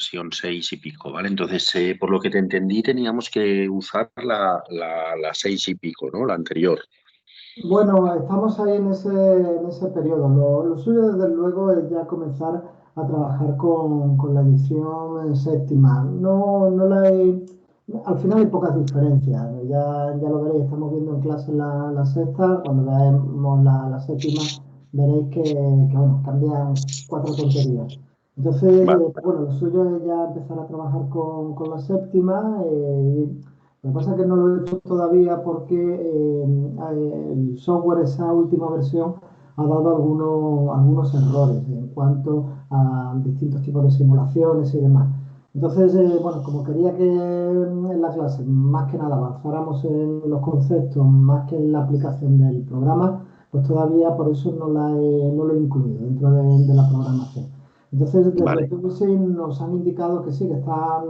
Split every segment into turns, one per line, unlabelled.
versión 6 y pico, ¿vale? Entonces, por lo que te entendí, teníamos que usar la 6 y pico, ¿no? La anterior.
Bueno, estamos ahí en ese periodo. Lo suyo, desde luego, es ya comenzar a trabajar con la edición séptima. No la he, al final hay pocas diferencias. Ya lo veréis, estamos viendo en clase la sexta. Cuando veamos la séptima, veréis que, bueno, cambian cuatro tonterías. Entonces,
Vale,
bueno, lo suyo es ya empezar a trabajar con la séptima. Lo que pasa es que no lo he hecho todavía porque el software, esa última versión, ha dado algunos errores en cuanto a distintos tipos de simulaciones y demás. Entonces, bueno, como quería que en la clase más que nada avanzáramos en los conceptos más que en la aplicación del programa, pues todavía por eso no lo he incluido dentro de la programación. Entonces, desde
vale,
PwC nos han indicado que sí, que están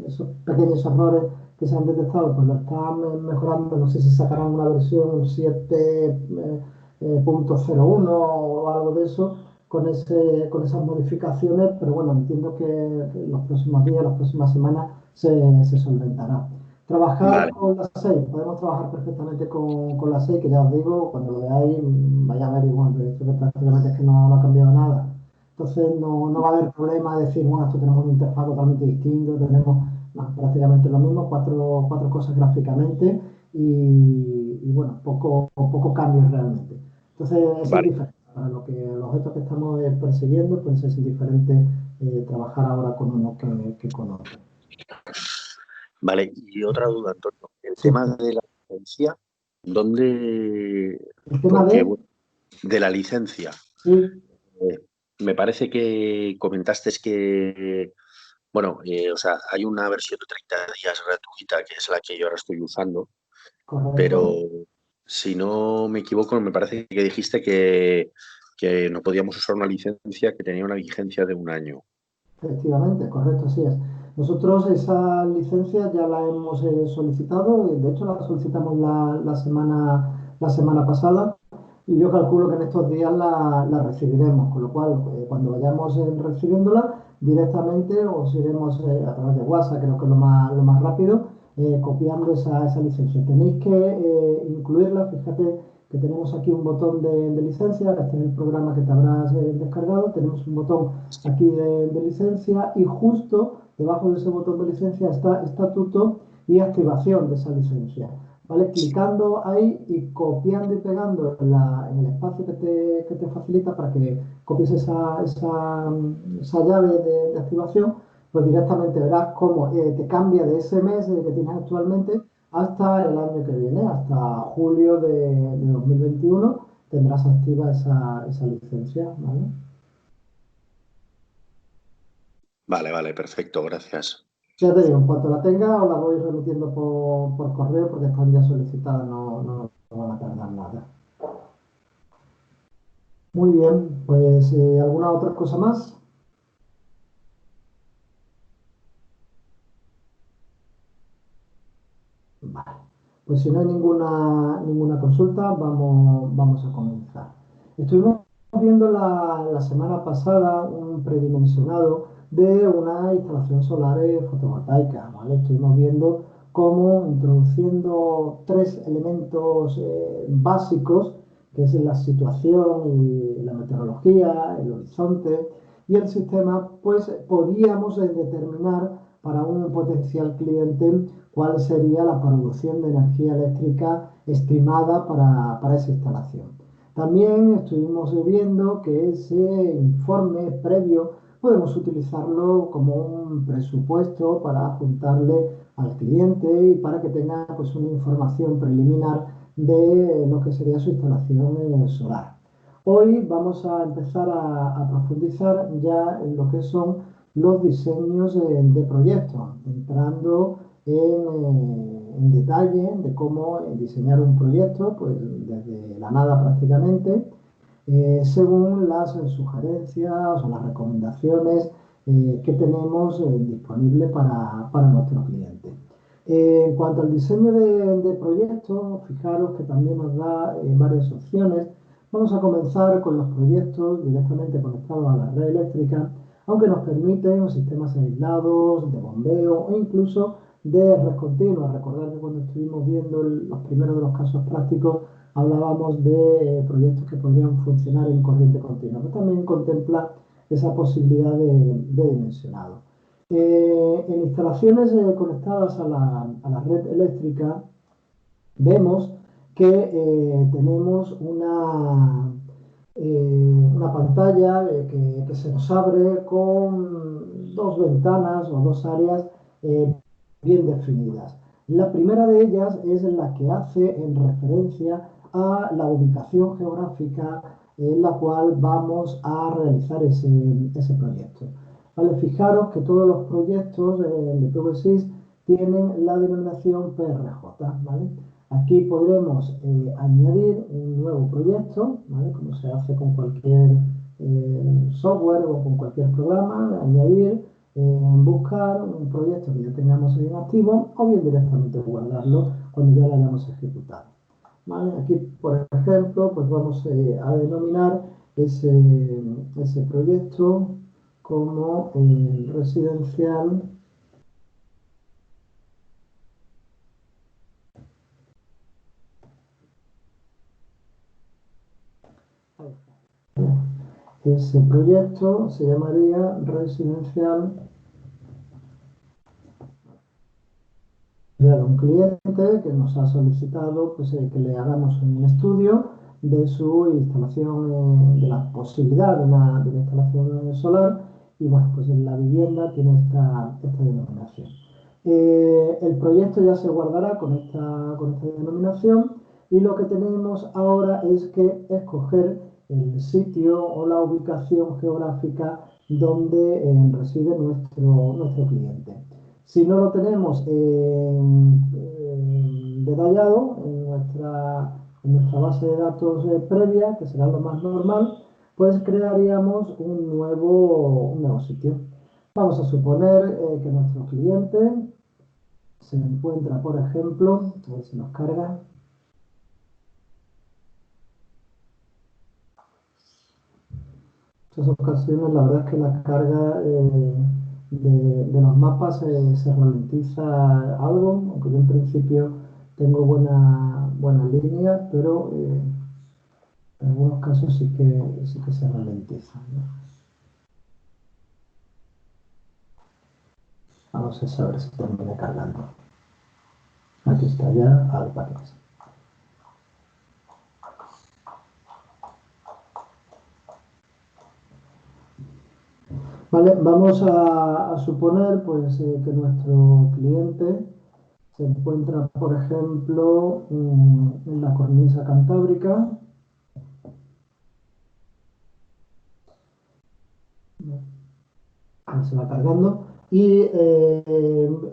esos pequeños errores que se han detectado, pues lo están mejorando. No sé si sacarán una versión 7.01 o algo de eso con esas modificaciones, pero bueno, entiendo que en los próximos días, las próximas semanas se solventará. Trabajar
vale,
con la 6, podemos trabajar perfectamente con la 6, que ya os digo, cuando lo veáis, vaya a ver igual, que esto que prácticamente es que no ha cambiado nada. Entonces no va a haber problema de decir, bueno, esto tenemos un interfaz totalmente distinto, tenemos prácticamente lo mismo, cuatro cosas gráficamente y bueno, poco cambio realmente. Entonces, eso es
vale.
diferente. Para los objetos que estamos persiguiendo, pues es diferente trabajar ahora con uno que con otro.
Vale, y otra duda, Antonio. El
Sí.
tema de la licencia, ¿dónde?
El tema
Porque,
de,
bueno, de la licencia.
sí,
eh, Me parece que comentaste que, bueno, o sea, hay una versión de 30 días gratuita, que es la que yo ahora estoy usando, pero
correcto.
si no me equivoco, me parece que dijiste que no podíamos usar una licencia que tenía una vigencia de un año.
Efectivamente, correcto, así es. Nosotros esa licencia ya la hemos solicitado, de hecho la solicitamos la semana pasada y yo calculo que en estos días la recibiremos, con lo cual cuando vayamos recibiéndola directamente os iremos a través de WhatsApp, creo que es lo más rápido, copiando esa licencia. Tenéis que incluirla, fíjate que tenemos aquí un botón de licencia, este es el programa que te habrás descargado, tenemos un botón aquí de licencia y justo debajo de ese botón de licencia está estatuto y activación de esa licencia. ¿Vale? Clicando ahí y copiando y pegando en el espacio que te facilita para que copies esa llave de activación, pues directamente verás cómo te cambia de ese mes que tienes actualmente hasta el año que viene, hasta julio de 2021 tendrás activa esa licencia, ¿vale?
Vale, vale, perfecto, gracias.
Ya te digo, en cuanto la tenga, os la voy remitiendo por correo porque están ya solicitadas, no van a tardar nada. Muy bien, pues ¿alguna otra cosa más? Vale. Pues si no hay ninguna consulta, vamos a comenzar. Estuvimos viendo la semana pasada un predimensionado de una instalación solar fotovoltaica, ¿vale? Estuvimos viendo cómo introduciendo tres elementos básicos, que es la situación y la meteorología, el horizonte y el sistema, pues podíamos determinar para un potencial cliente cuál sería la producción de energía eléctrica estimada para esa instalación. También estuvimos viendo que ese informe previo podemos utilizarlo como un presupuesto para juntarle al cliente y para que tenga pues, una información preliminar de lo que sería su instalación solar. Hoy vamos a empezar a profundizar ya en lo que son los diseños de proyectos, entrando en detalle de cómo diseñar un proyecto, pues desde la nada prácticamente, según las sugerencias o las recomendaciones que tenemos disponibles para nuestro cliente. En cuanto al diseño de proyectos, fijaros que también nos da varias opciones. Vamos a comenzar con los proyectos directamente conectados a la red eléctrica, aunque nos permiten sistemas aislados, de bombeo o incluso de red continua. Recordad que cuando estuvimos viendo los primeros de los casos prácticos hablábamos de proyectos que podrían funcionar en corriente continua, pero también contempla esa posibilidad de dimensionado. En instalaciones conectadas a la red eléctrica vemos que tenemos una pantalla que se nos abre con dos ventanas o dos áreas eh, bien definidas. La primera de ellas es la que hace en referencia a la ubicación geográfica en la cual vamos a realizar ese proyecto. Vale, fijaros que todos los proyectos de PVSys tienen la denominación PRJ, ¿vale? Aquí podremos añadir un nuevo proyecto, ¿vale? Como se hace con cualquier software o con cualquier programa, añadir, buscar un proyecto que ya tengamos en activo o bien directamente guardarlo cuando ya lo hayamos ejecutado. ¿Vale? Aquí, por ejemplo, pues vamos a denominar ese proyecto como residencial. Ese proyecto se llamaría residencial de un cliente que nos ha solicitado pues, que le hagamos un estudio de su instalación, de la posibilidad de una instalación solar, y bueno, pues en la vivienda tiene esta denominación. El proyecto ya se guardará con esta denominación, y lo que tenemos ahora es que escoger el sitio o la ubicación geográfica donde reside nuestro cliente. Si no lo tenemos detallado en nuestra base de datos previa, que será lo más normal, pues crearíamos un nuevo sitio. Vamos a suponer que nuestro cliente se encuentra, por ejemplo, a ver si nos carga. En muchas ocasiones la verdad es que la carga de los mapas se ralentiza algo, aunque yo en principio tengo buena línea, pero en algunos casos sí que se ralentiza, ¿no? Vamos a saber si termina cargando. Aquí está ya al paquete. Vale, vamos a suponer pues, que nuestro cliente se encuentra, por ejemplo, en la cornisa cantábrica. Ahí se va cargando. Y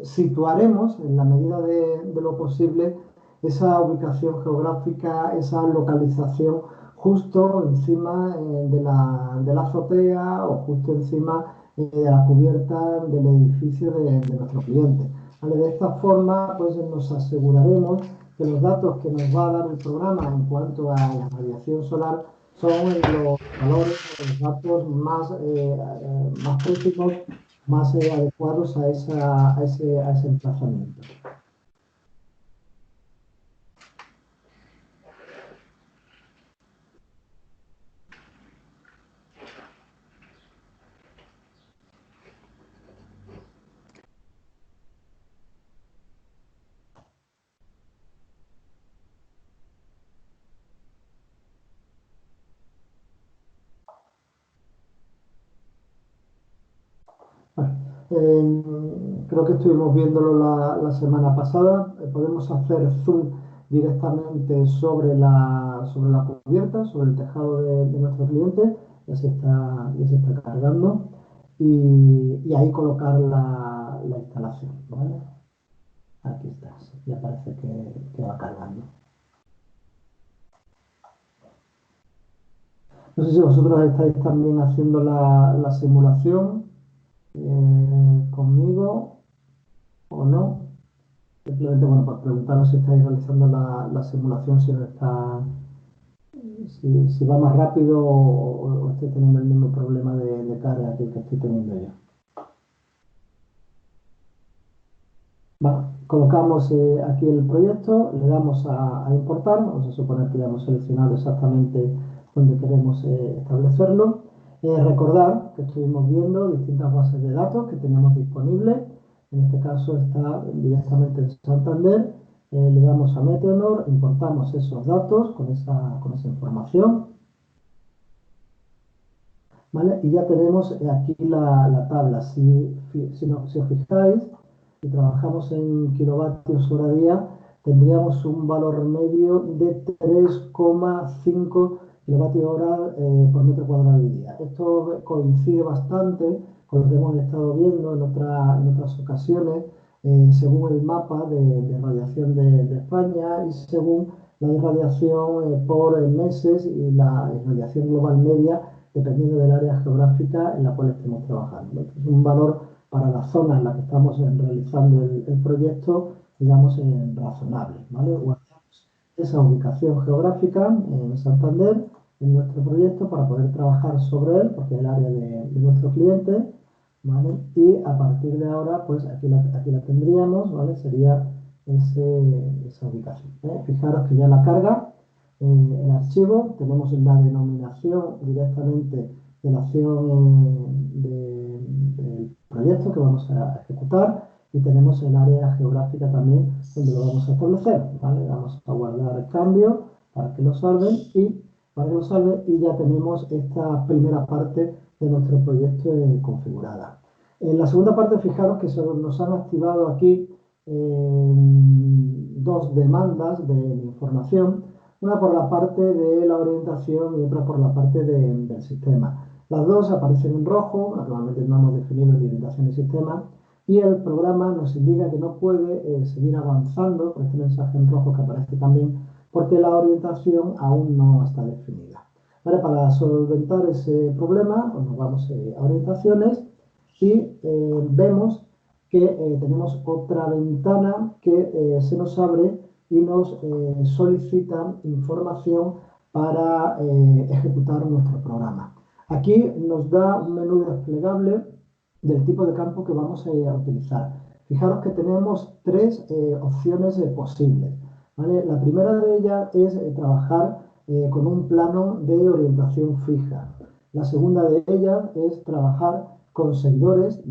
situaremos, en la medida de lo posible, esa ubicación geográfica, esa localización justo encima de la azotea o justo encima de la cubierta del edificio de nuestro cliente. ¿Vale? De esta forma, pues nos aseguraremos que los datos que nos va a dar el programa en cuanto a la radiación solar son los valores o los datos más prácticos, más adecuados a ese emplazamiento. Creo que estuvimos viéndolo la semana pasada. Podemos hacer zoom directamente sobre la cubierta, sobre el tejado de nuestro cliente. Ya se está cargando. Y ahí colocar la instalación, ¿vale? Aquí está, ya parece que va cargando. No sé si vosotros estáis también haciendo la simulación conmigo o no. Simplemente, bueno, para preguntaros si estáis realizando la simulación, si os está si va más rápido o estoy teniendo el mismo problema de carga que estoy teniendo yo. Bueno, colocamos aquí el proyecto, le damos a importar, vamos a suponer que ya hemos seleccionado exactamente donde queremos establecerlo. Recordar que estuvimos viendo distintas bases de datos que teníamos disponibles, en este caso está directamente en Santander, le damos a Meteonor, importamos esos datos con esa información, ¿vale? Y ya tenemos aquí la tabla. Si os fijáis, si trabajamos en kilovatios hora día, tendríamos un valor medio de 3,5 kilovatios hora por metro cuadrado de día. Esto coincide bastante con lo que hemos estado viendo en otras ocasiones, según el mapa de radiación de España y según la irradiación por meses y la irradiación global media dependiendo del área geográfica en la cual estemos trabajando. Es un valor para la zona en la que estamos realizando el proyecto, digamos, razonable, ¿vale? Guardamos esa ubicación geográfica en Santander, en nuestro proyecto, para poder trabajar sobre él, porque es el área de nuestro cliente, ¿vale? Y a partir de ahora, pues aquí la tendríamos, ¿vale? Sería esa ubicación, ¿eh? Fijaros que ya la carga el archivo, tenemos la denominación directamente de la acción del proyecto que vamos a ejecutar y tenemos el área geográfica también donde lo vamos a establecer, ¿vale? Vamos a guardar el cambio para que lo salve y ya tenemos esta primera parte de nuestro proyecto configurada. En la segunda parte, fijaros que nos han activado aquí dos demandas de información, una por la parte de la orientación y otra por la parte del sistema. Las dos aparecen en rojo, naturalmente no hemos definido ni orientación ni sistema, y el programa nos indica que no puede seguir avanzando por este mensaje en rojo que aparece también, porque la orientación aún no está definida. ¿Vale? Para solventar ese problema, pues nos vamos a orientaciones y vemos que tenemos otra ventana que se nos abre y nos solicita información para ejecutar nuestro programa. Aquí nos da un menú desplegable del tipo de campo que vamos a utilizar. Fijaros que tenemos tres opciones posibles, ¿vale? La primera de ellas es trabajar con un plano de orientación fija. La segunda de ellas es trabajar con seguidores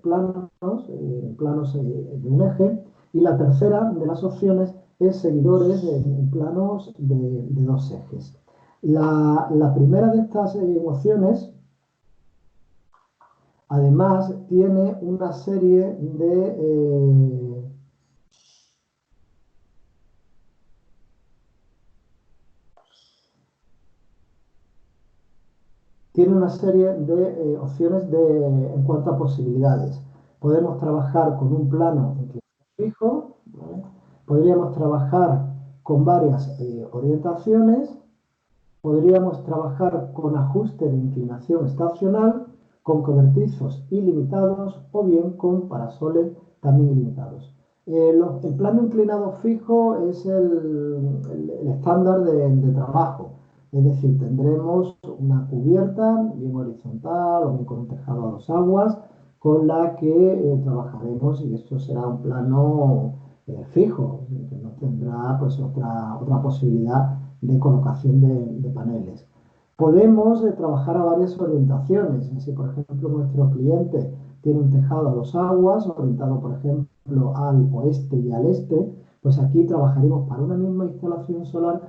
planos de un eje. Y la tercera de las opciones es seguidores en planos de dos ejes. La primera de estas opciones además tiene una serie de opciones en cuanto a posibilidades. Podemos trabajar con un plano fijo, ¿vale? Podríamos trabajar con varias orientaciones, podríamos trabajar con ajuste de inclinación estacional, con cobertizos ilimitados o bien con parasoles también ilimitados. El plano inclinado fijo es el estándar de trabajo, es decir, tendremos una cubierta bien horizontal o bien con un tejado a dos aguas con la que trabajaremos y esto será un plano fijo, que no tendrá pues otra posibilidad de colocación de paneles. Podemos trabajar a varias orientaciones. Si, por ejemplo, nuestro cliente tiene un tejado a dos aguas, orientado, por ejemplo, al oeste y al este, pues aquí trabajaremos para una misma instalación solar,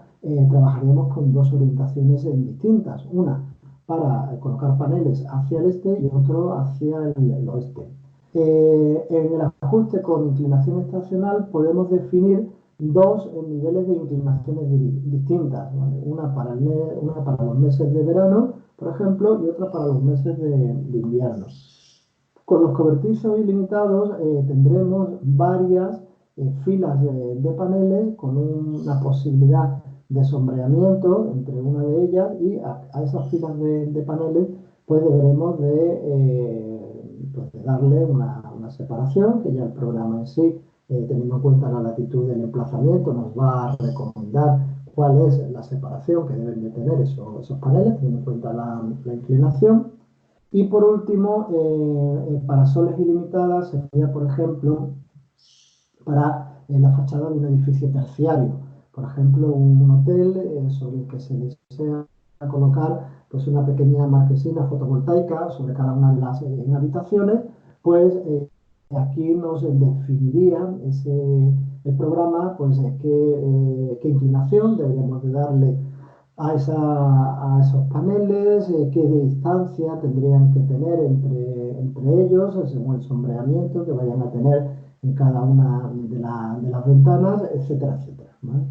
trabajaremos con dos orientaciones distintas. Una para colocar paneles hacia el este y otro hacia el oeste. En el ajuste con inclinación estacional podemos definir dos niveles de inclinaciones distintas, ¿vale? Una para los meses de verano, por ejemplo, y otra para los meses de invierno. Con los cobertizos ilimitados tendremos varias filas de paneles con una posibilidad de sombreamiento entre una de ellas y a esas filas de paneles pues deberemos pues de darle una separación que ya el programa en sí teniendo en cuenta la latitud del emplazamiento, nos va a recomendar cuál es la separación que deben de tener esos paneles, teniendo en cuenta la inclinación. Y por último, para soles ilimitadas sería, por ejemplo, para la fachada de un edificio terciario. Por ejemplo, un hotel sobre el que se desea colocar pues, una pequeña marquesina fotovoltaica sobre cada una de las habitaciones, pues aquí nos definiría el programa pues, qué inclinación deberíamos de darle a esos paneles, qué distancia tendrían que tener entre ellos, según el sombreamiento que vayan a tener en cada una de las ventanas, etcétera, etcétera. ¿Vale?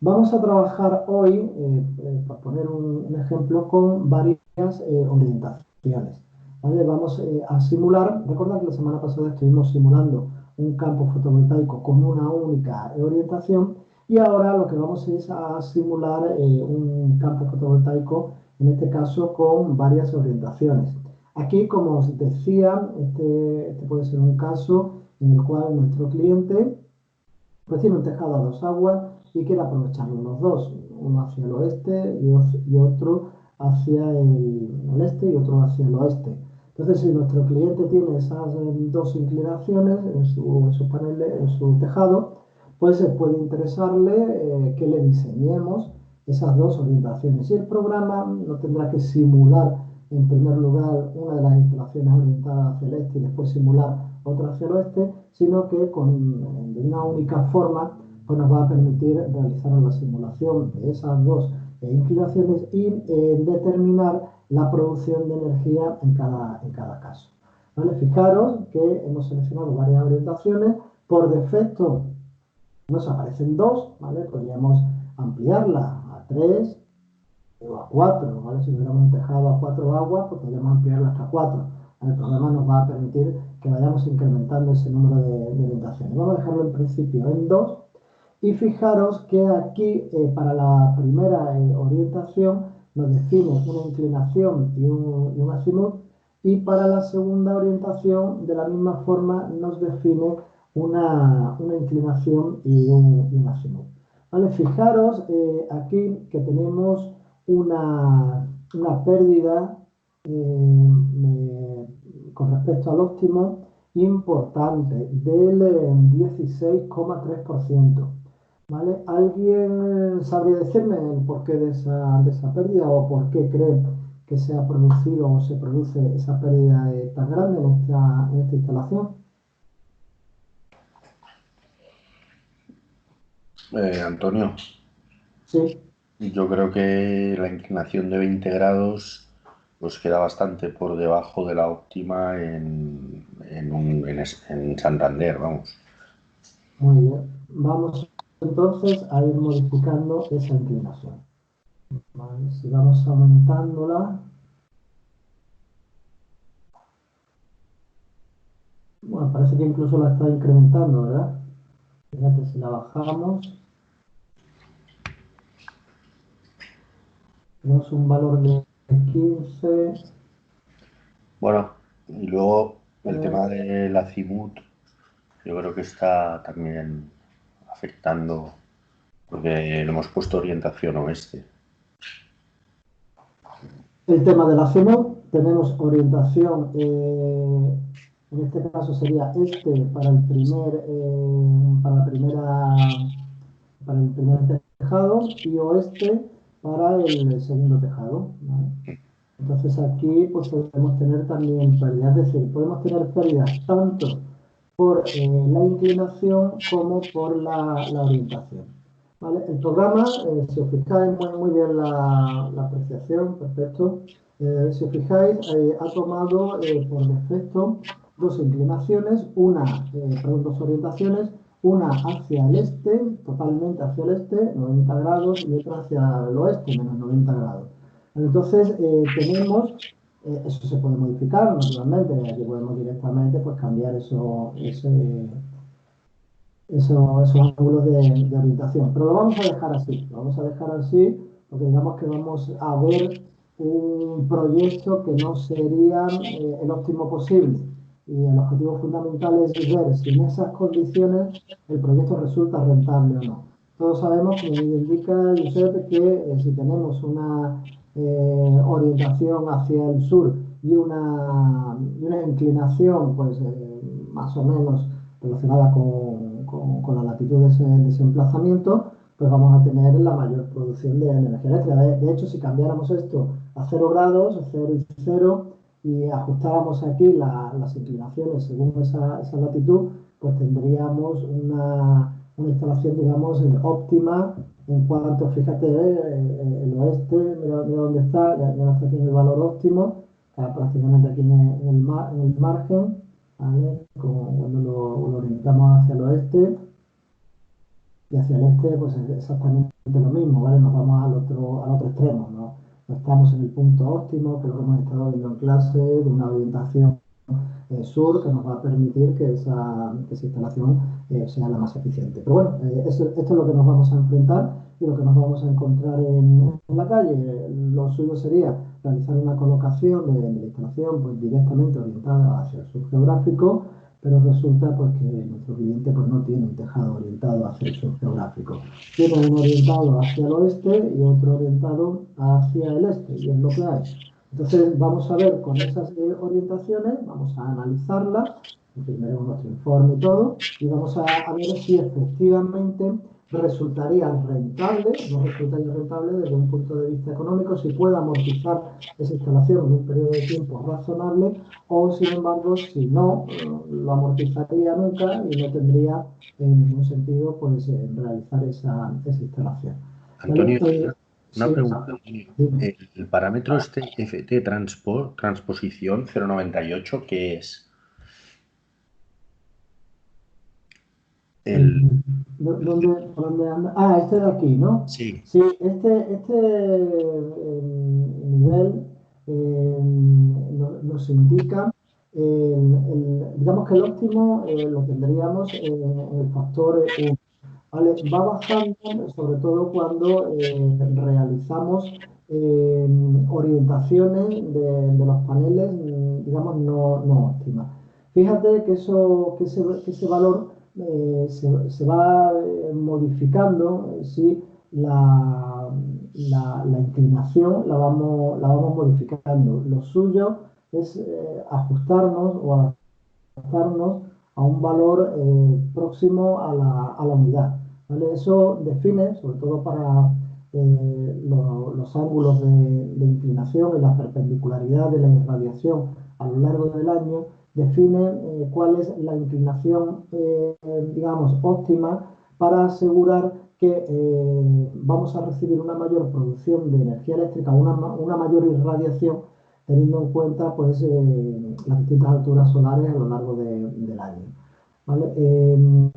Vamos a trabajar hoy, para poner un ejemplo, con varias orientaciones. ¿Vale? Vamos a simular, recordad que la semana pasada estuvimos simulando un campo fotovoltaico con una única orientación y ahora lo que vamos es a simular un campo fotovoltaico, en este caso con varias orientaciones. Aquí, como os decía, este puede ser un caso en el cual nuestro cliente pues tiene un tejado a dos aguas y quiere aprovecharlo los dos, uno hacia el oeste y otro hacia el este y otro hacia el oeste. Entonces, si nuestro cliente tiene esas dos inclinaciones en su panel, en su tejado, pues puede interesarle que le diseñemos esas dos orientaciones. Y el programa no tendrá que simular en primer lugar una de las instalaciones orientadas hacia el este y después simular otra hacia el oeste, sino que de una única forma pues nos va a permitir realizar la simulación de esas dos inclinaciones y determinar la producción de energía en cada caso. ¿Vale? Fijaros que hemos seleccionado varias orientaciones, por defecto nos aparecen dos, ¿vale? Podríamos ampliarla a 3 o a 4, ¿vale? Si tuviéramos un tejado a 4 aguas, pues podríamos ampliarla hasta 4. El programa nos va a permitir que vayamos incrementando ese número de orientaciones. Vamos a dejarlo en principio en 2 y fijaros que aquí para la primera orientación nos define una inclinación y un azimut, y para la segunda orientación de la misma forma nos define una inclinación y un azimut. ¿Vale? Fijaros aquí que tenemos una pérdida con respecto al óptimo importante del 16,3%. ¿Vale? ¿Alguien sabría decirme el porqué de esa pérdida o por qué cree que se ha producido o se produce esa pérdida tan grande en esta instalación?
Antonio,
Sí.
yo creo que la inclinación de 20 grados pues queda bastante por debajo de la óptima en Santander, vamos.
Muy bien. Vamos entonces a ir modificando esa inclinación. Vale, si vamos aumentándola. Bueno, parece que incluso la está incrementando, ¿verdad? Fíjate, si la bajamos, tenemos un valor de 15.
Bueno, y luego el tema del azimut, yo creo que está también afectando, porque le hemos puesto orientación oeste.
El tema del azimut, tenemos orientación, en este caso sería este para el primer tejado y oeste para el segundo tejado, ¿vale? Entonces aquí pues podemos tener también pérdidas, es decir, podemos tener pérdidas tanto por la inclinación como por la orientación. ¿Vale? El programa, si os fijáis, muy bien la apreciación, perfecto. Si os fijáis, ha tomado por defecto dos inclinaciones, dos orientaciones, una hacia el este, totalmente hacia el este, 90 grados, y otra hacia el oeste, menos 90 grados. Entonces, tenemos, eso se puede modificar, naturalmente, aquí podemos directamente pues, cambiar esos ángulos de orientación. Pero lo vamos a dejar así, porque digamos que vamos a ver un proyecto que no sería el óptimo posible. Y el objetivo fundamental es ver si en esas condiciones el proyecto resulta rentable o no. Todos sabemos, como indica Giuseppe, que si tenemos una orientación hacia el sur y una inclinación, pues más o menos relacionada con la latitud de ese emplazamiento, pues vamos a tener la mayor producción de energía eléctrica. De hecho, si cambiáramos esto a 0 grados, 0 y ajustáramos aquí las inclinaciones según esa latitud, pues tendríamos una instalación, digamos, óptima en cuanto, fíjate, el oeste, mira dónde está, ya está aquí en el valor óptimo, está prácticamente aquí en el margen, ¿vale? Como cuando lo orientamos hacia el oeste y hacia el este, pues es exactamente lo mismo, ¿vale? Nos vamos al otro extremo, ¿no? No estamos en el punto óptimo, que lo hemos estado viendo en clase, de una orientación sur que nos va a permitir que esa instalación sea la más eficiente. Pero bueno, esto es lo que nos vamos a enfrentar y lo que nos vamos a encontrar en la calle. Lo suyo sería realizar una colocación de la instalación pues, directamente orientada hacia el sur geográfico, pero resulta pues, que nuestro cliente pues, no tiene un tejado orientado hacia el sur geográfico. Tiene uno orientado hacia el oeste y otro orientado hacia el este, y es lo que hay. Entonces vamos a ver con esas orientaciones, vamos a analizarlas, imprimiremos nuestro informe y todo, y vamos a ver si efectivamente resultaría rentable, no resultaría rentable desde un punto de vista económico, si puede amortizar esa instalación en un periodo de tiempo razonable, o sin embargo, si no lo amortizaría nunca y no tendría ningún sentido pues, realizar esa instalación.
Antonio,
¿Vale?
una
Sí,
pregunta. El parámetro este FT transposición 0,98, ¿qué es? El...
¿Por dónde anda? Ah, este de aquí, ¿no?
Sí,
Sí, este nivel nos indica, digamos que el óptimo lo tendríamos en el factor 1. ¿Vale? Va bajando, sobre todo cuando realizamos orientaciones de los paneles, digamos, no óptimas. Fíjate que ese valor se va modificando si la inclinación la vamos modificando. Lo suyo es ajustarnos o adaptarnos a un valor próximo a la unidad. ¿Vale? Eso define, sobre todo para los ángulos de inclinación y la perpendicularidad de la irradiación a lo largo del año, define cuál es la inclinación, digamos, óptima para asegurar que vamos a recibir una mayor producción de energía eléctrica, una mayor irradiación, teniendo en cuenta pues, las distintas alturas solares a lo largo del año. ¿Vale? En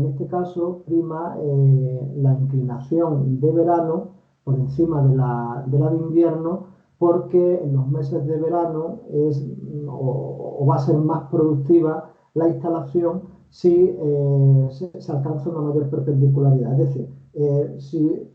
este caso, prima la inclinación de verano por encima de la de invierno, porque en los meses de verano o va a ser más productiva la instalación si se alcanza una mayor perpendicularidad. Es decir,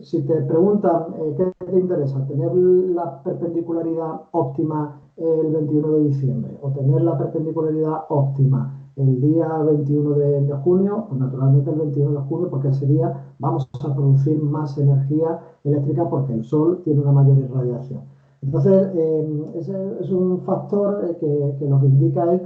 si te preguntan qué te interesa, tener la perpendicularidad óptima el 21 de diciembre o tener la perpendicularidad óptima el día 21 de junio, pues naturalmente el 21 de junio, porque ese día vamos a producir más energía eléctrica porque el sol tiene una mayor irradiación. Entonces, ese es un factor que lo que indica es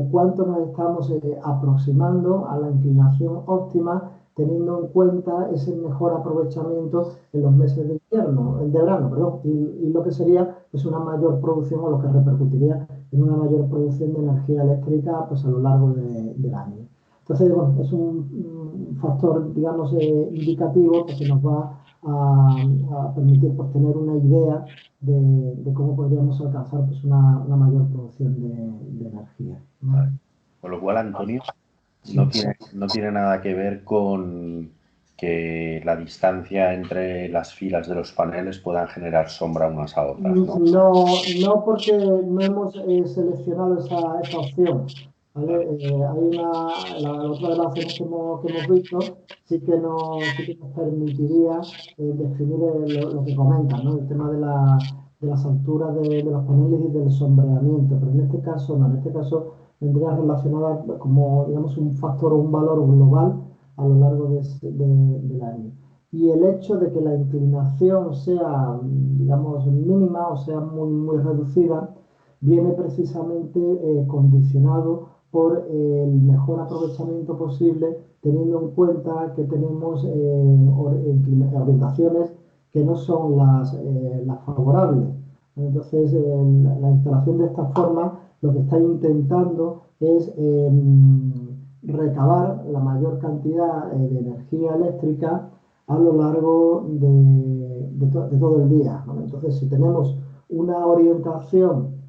cuánto nos estamos aproximando a la inclinación óptima, teniendo en cuenta ese mejor aprovechamiento en los meses de invierno, de verano, perdón, y lo que sería pues, una mayor producción o lo que repercutiría en una mayor producción de energía eléctrica pues, a lo largo del año. Entonces, bueno, es un factor, digamos, indicativo que nos va a permitir pues, tener una idea de cómo podríamos alcanzar pues, una mayor producción de energía, ¿no?
vale. Con lo cual, Antonio, no tiene nada que ver con que la distancia entre las filas de los paneles puedan generar sombra unas a otras, ¿no?
No porque no hemos seleccionado esa opción. ¿Vale? Otra de las opciones que hemos visto sí que nos permitiría definir lo que comentan, ¿no? El tema de las alturas de los paneles y del sombreamiento, pero en este caso no, en este caso vendría relacionada como, digamos, un factor o un valor global a lo largo del año. Y el hecho de que la inclinación sea, digamos, mínima o sea muy, muy reducida, viene precisamente condicionado por el mejor aprovechamiento posible, teniendo en cuenta que tenemos orientaciones que no son las favorables. Entonces, la instalación de esta forma lo que está intentando es recabar la mayor cantidad de energía eléctrica a lo largo de todo el día, ¿no? Entonces, si tenemos una orientación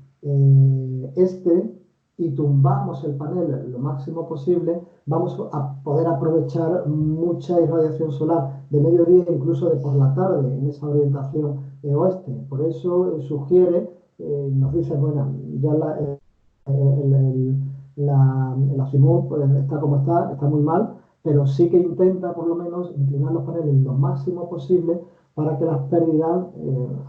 este y tumbamos el panel lo máximo posible, vamos a poder aprovechar mucha irradiación solar de mediodía, incluso de por la tarde, en esa orientación oeste. Por eso sugiere, nos dice, bueno, ya el azimut pues, está como está muy mal, pero sí que intenta por lo menos inclinar los paneles lo máximo posible para que las pérdidas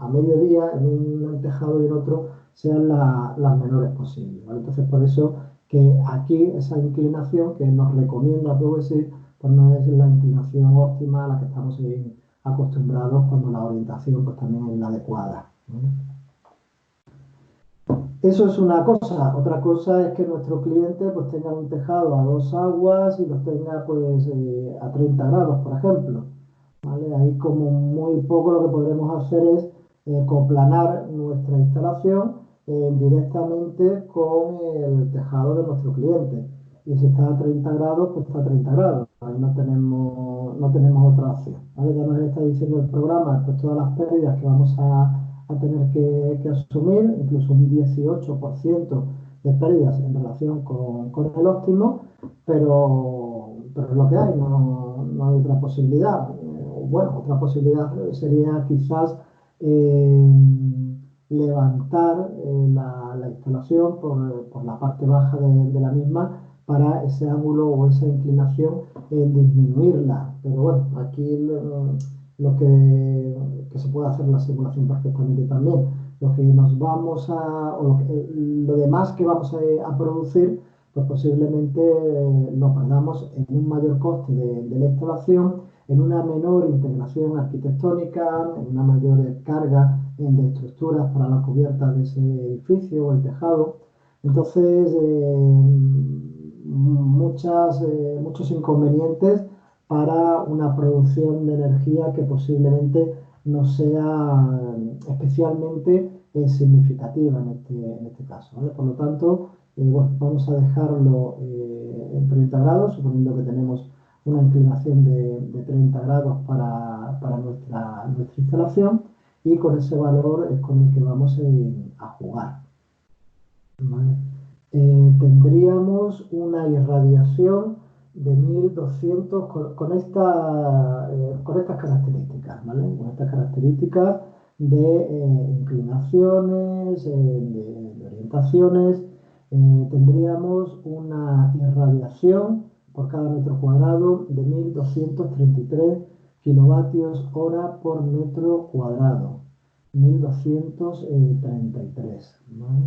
a mediodía en un tejado y en otro sean las menores posibles, ¿vale? Entonces, por eso que aquí esa inclinación que nos recomienda PVSI, pues no es la inclinación óptima a la que estamos acostumbrados cuando la orientación pues también es la adecuada, ¿no? Eso es una cosa. Otra cosa es que nuestro cliente pues tenga un tejado a 2 aguas y los tenga pues a 30 grados, por ejemplo, ¿vale? Ahí como muy poco lo que podremos hacer es coplanar nuestra instalación directamente con el tejado de nuestro cliente. Y si está a 30 grados, pues está a 30 grados. Ahí no tenemos otra opción, ¿vale? Ya nos está diciendo el programa pues todas las pérdidas que vamos a tener que asumir, incluso un 18% de pérdidas en relación con el óptimo, pero es lo que hay, no hay otra posibilidad. Bueno, otra posibilidad sería quizás levantar la instalación por la parte baja de la misma para ese ángulo o esa inclinación disminuirla. Pero bueno, aquí lo que se puede hacer la simulación perfectamente también. Lo que nos vamos a, o lo demás que vamos a producir, pues posiblemente lo perdamos en un mayor coste de la instalación, en una menor integración arquitectónica, en una mayor carga de estructuras para la cubierta de ese edificio o el tejado. Entonces, muchos inconvenientes para una producción de energía que posiblemente no sea especialmente significativa en este caso, ¿vale? Por lo tanto, bueno, vamos a dejarlo en 30 grados, suponiendo que tenemos una inclinación de 30 grados para nuestra instalación, y con ese valor es con el que vamos a jugar, ¿vale? Tendríamos una irradiación de 1200 con estas características, ¿vale? Con estas características de inclinaciones, de orientaciones, tendríamos una irradiación por cada metro cuadrado de 1233 kilovatios hora por metro cuadrado. 1233, ¿vale?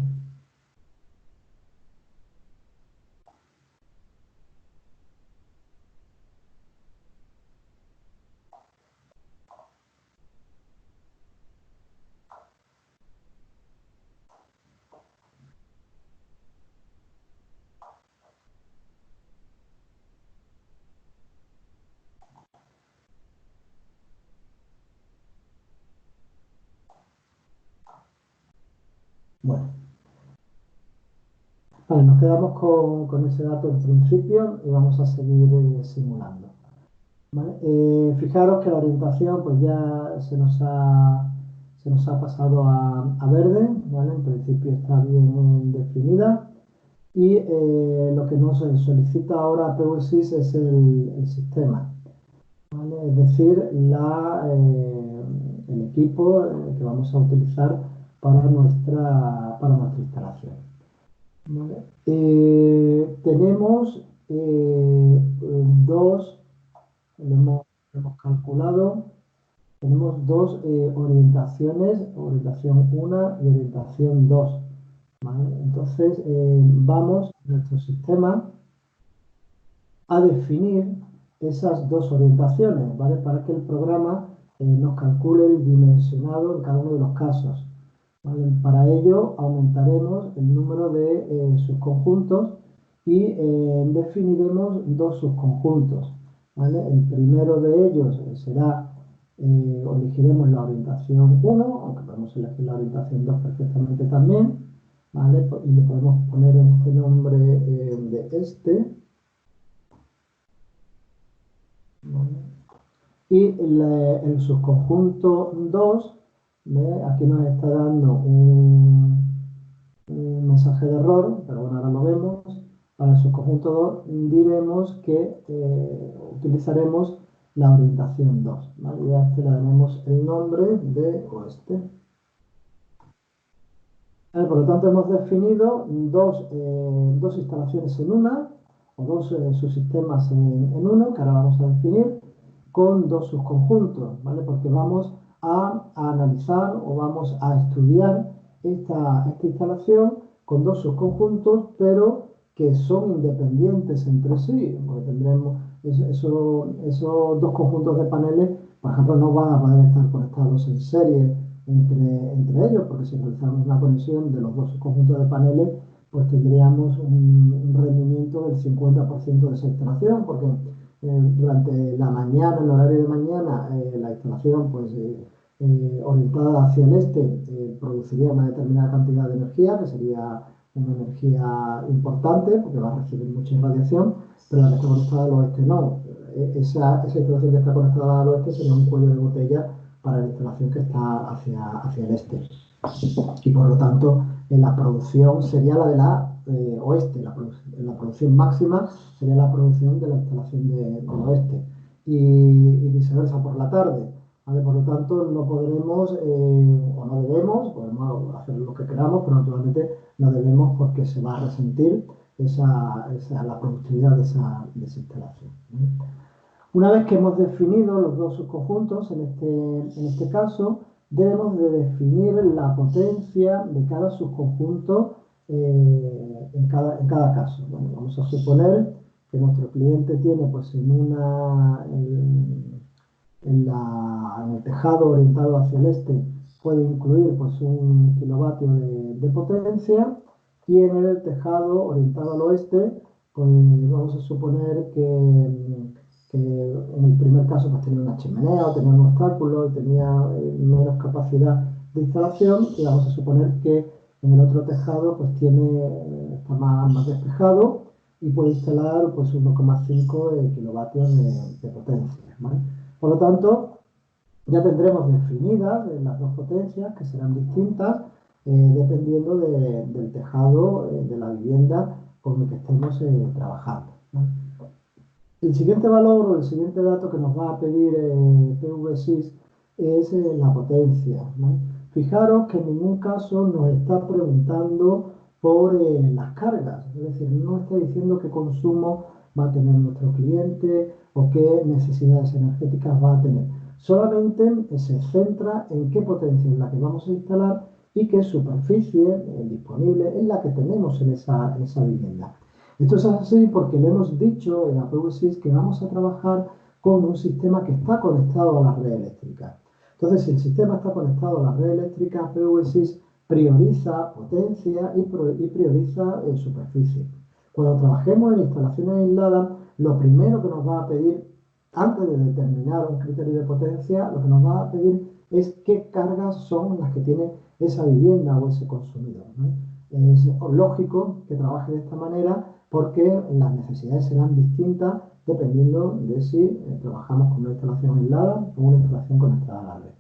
Bueno, vale, nos quedamos con ese dato en principio y vamos a seguir simulando, ¿vale? Fijaros que la orientación pues ya se nos ha pasado a verde, ¿vale? En principio está bien definida y lo que nos solicita ahora PVSys es el sistema, ¿vale? Es decir, el equipo que vamos a utilizar para nuestra instalación. ¿Vale? Tenemos dos, lo hemos calculado, tenemos dos orientaciones, orientación 1 y orientación 2. ¿Vale? Entonces vamos, nuestro sistema, a definir esas dos orientaciones, ¿vale? Para que el programa nos calcule el dimensionado en cada uno de los casos, ¿vale? Para ello aumentaremos el número de subconjuntos y definiremos dos subconjuntos, ¿vale? El primero de ellos será, o elegiremos la orientación 1, aunque podemos elegir la orientación 2 perfectamente también, ¿vale? Y le podemos poner este nombre de este, ¿vale? Y el subconjunto 2, ¿ve? Aquí nos está dando un mensaje de error, pero bueno, ahora lo vemos. Para el subconjunto 2 diremos que utilizaremos la orientación 2, ¿vale? Y a este le daremos el nombre de oeste. Por lo tanto, hemos definido dos instalaciones en una, o dos subsistemas en uno, que ahora vamos a definir, con dos subconjuntos, ¿vale? Porque vamos a analizar o vamos a estudiar esta instalación con dos subconjuntos, pero que son independientes entre sí, porque tendremos esos dos conjuntos de paneles, por ejemplo, no van a poder estar conectados en serie entre ellos, porque si realizamos una conexión de los dos conjuntos de paneles, pues tendríamos un rendimiento del 50% de esa instalación, porque durante la mañana, en el horario de mañana, la instalación pues, orientada hacia el este produciría una determinada cantidad de energía, que sería una energía importante, porque va a recibir mucha irradiación, pero la que está conectada al oeste no. Esa instalación que está conectada al oeste sería un cuello de botella para la instalación que está hacia el este. Y por lo tanto, la producción sería la de la oeste, la producción máxima sería la producción de la instalación del oeste. Y viceversa por la tarde. ¿Vale? Por lo tanto, no podremos o no debemos, podemos hacer lo que queramos, pero naturalmente no debemos porque se va a resentir la productividad de esa instalación. ¿Vale? Una vez que hemos definido los dos subconjuntos, en este caso, debemos de definir la potencia de cada subconjunto en cada caso. Bueno, vamos a suponer que nuestro cliente tiene pues, en el tejado orientado hacia el este, puede incluir pues, 1 kilovatio de potencia, y en el tejado orientado al oeste, pues vamos a suponer que en el primer caso pues, tenía una chimenea o tenía un obstáculo y tenía menos capacidad de instalación, y vamos a suponer que en el otro tejado pues está más despejado y puede instalar pues 1,5 kilovatios de potencia, ¿vale? Por lo tanto, ya tendremos definidas las dos potencias, que serán distintas dependiendo del tejado de la vivienda con el que estemos trabajando, ¿vale? El siguiente valor o el siguiente dato que nos va a pedir PV-SYS es la potencia, ¿vale? Fijaros que en ningún caso nos está preguntando por las cargas, es decir, no está diciendo qué consumo va a tener nuestro cliente o qué necesidades energéticas va a tener. Solamente se centra en qué potencia es la que vamos a instalar y qué superficie disponible es la que tenemos en esa vivienda. Esto es así porque le hemos dicho en APV-SYS que vamos a trabajar con un sistema que está conectado a la red eléctrica. Entonces, si el sistema está conectado a la red eléctrica, APV-SYS prioriza potencia y prioriza superficie. Cuando trabajemos en instalaciones aisladas, lo primero que nos va a pedir, antes de determinar un criterio de potencia, lo que nos va a pedir es qué cargas son las que tiene esa vivienda o ese consumidor, ¿no? Es lógico que trabaje de esta manera porque las necesidades serán distintas dependiendo de si trabajamos con una instalación aislada o una instalación conectada a la red.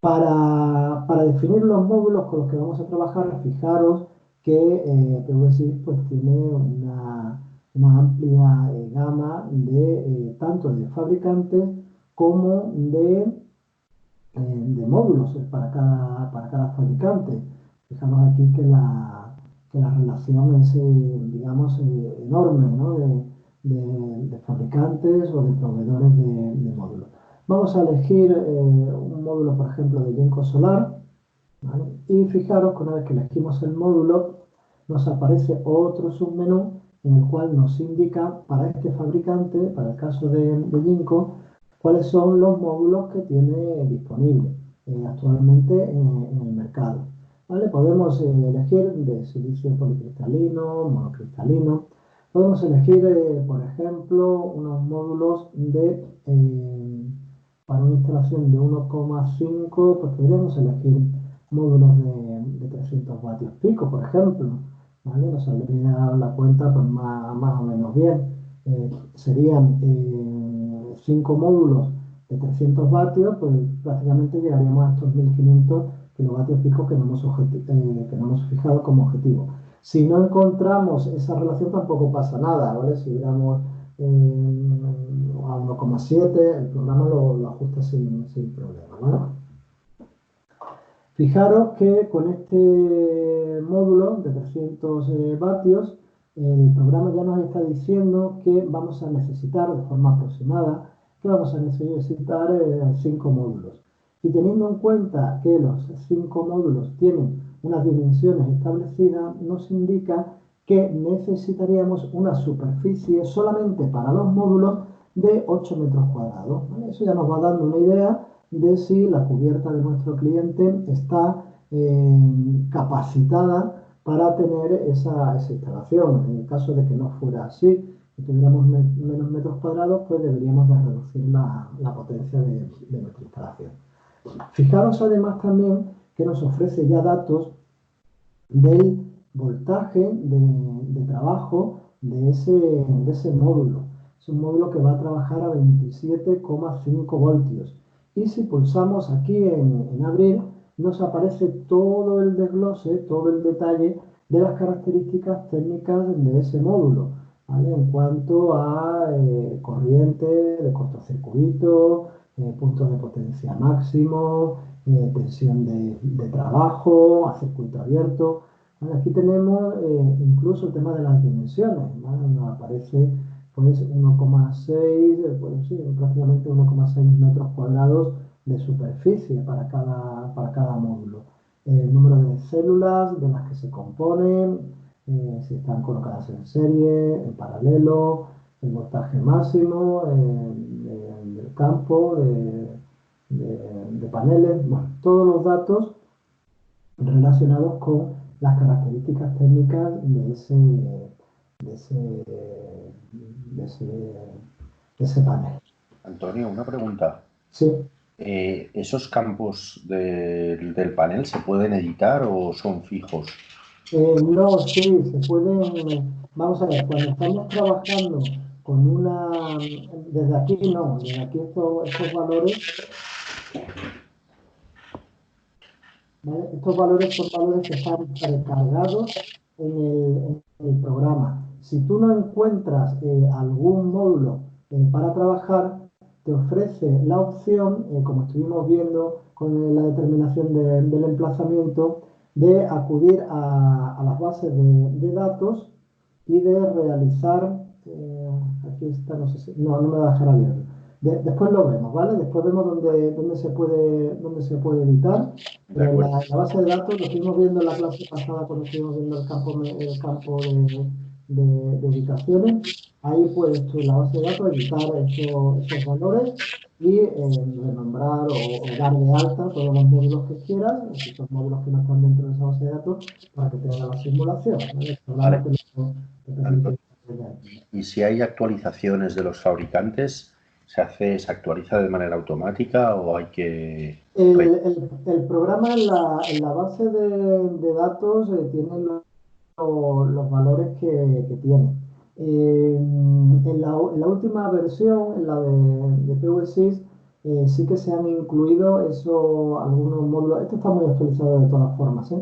Para definir los módulos con los que vamos a trabajar, fijaros que PV-SYS pues, tiene una amplia gama tanto de fabricantes como de módulos para cada fabricante. Fijaros aquí que la relación es, digamos, enorme, ¿no? de fabricantes o de proveedores de módulos. Vamos a elegir un módulo, por ejemplo, de Genco Solar, ¿vale? Y fijaros que una vez que elegimos el módulo, nos aparece otro submenú en el cual nos indica para este fabricante, para el caso de Jinko, cuáles son los módulos que tiene disponibles actualmente en el mercado. ¿Vale? Podemos elegir de silicio policristalino, monocristalino. Podemos elegir, por ejemplo, unos módulos para una instalación de 1,5, pues podríamos elegir módulos de 300 vatios pico, por ejemplo. ¿Vale? Nos saldría la cuenta pues, más o menos bien. Serían 5 módulos de 300 vatios, pues prácticamente llegaríamos a estos 1500 kilovatios picos que no hemos fijado como objetivo. Si no encontramos esa relación tampoco pasa nada, ¿vale? Si viéramos a 1,7, el programa lo ajusta sin problema, ¿vale? Fijaros que con este módulo de 300 vatios, el programa ya nos está diciendo que vamos a necesitar de forma aproximada, que vamos a necesitar 5 módulos. Y teniendo en cuenta que los 5 módulos tienen unas dimensiones establecidas, nos indica que necesitaríamos una superficie solamente para los módulos de 8 metros cuadrados. ¿Vale? Eso ya nos va dando una idea de si la cubierta de nuestro cliente está capacitada para tener esa instalación. En el caso de que no fuera así, que tuviéramos menos metros cuadrados, pues deberíamos de reducir la potencia de nuestra instalación. Fijaros además también que nos ofrece ya datos del voltaje de trabajo de ese módulo. Es un módulo que va a trabajar a 27,5 voltios. Y si pulsamos aquí en abrir, nos aparece todo el desglose, todo el detalle de las características técnicas de ese módulo, ¿vale? En cuanto a corriente de cortocircuito, puntos de potencia máximo, tensión de trabajo, a circuito abierto. ¿Vale? Aquí tenemos incluso el tema de las dimensiones, ¿vale? Nos aparece pues 1,6, pues, sí, prácticamente 1,6 metros cuadrados de superficie para cada módulo. El número de células de las que se componen, si están colocadas en serie, en paralelo, el voltaje máximo del campo, de paneles, bueno, todos los datos relacionados con las características técnicas de ese panel.
Antonio, una pregunta.
Sí.
¿Esos campos del panel se pueden editar o son fijos?
No, sí, se pueden. Vamos a ver, cuando estamos trabajando con desde aquí no, desde aquí estos valores, ¿vale? Estos valores son valores que están precargados en el programa. Si tú no encuentras algún módulo para trabajar, te ofrece la opción, como estuvimos viendo con la determinación del emplazamiento, de acudir a las bases de datos y de realizar, aquí está, no sé si, no me va a dejar abierto. Después lo vemos, ¿vale? Después vemos dónde se puede editar. La base de datos lo estuvimos viendo en la clase pasada cuando estuvimos viendo el campo de ubicaciones. Ahí puedes tú en la base de datos editar esos valores y renombrar o dar de alta todos los módulos que quieras, esos módulos que no están dentro de esa base de datos, para que te haga la simulación. ¿Vale? El programa te permite.
Y si hay actualizaciones de los fabricantes, ¿se actualiza de manera automática o hay que...?
El programa en la base de datos tiene los valores que tiene. En la última versión, en la de PV6, sí que se han incluido algunos módulos. Esto está muy actualizado de todas formas,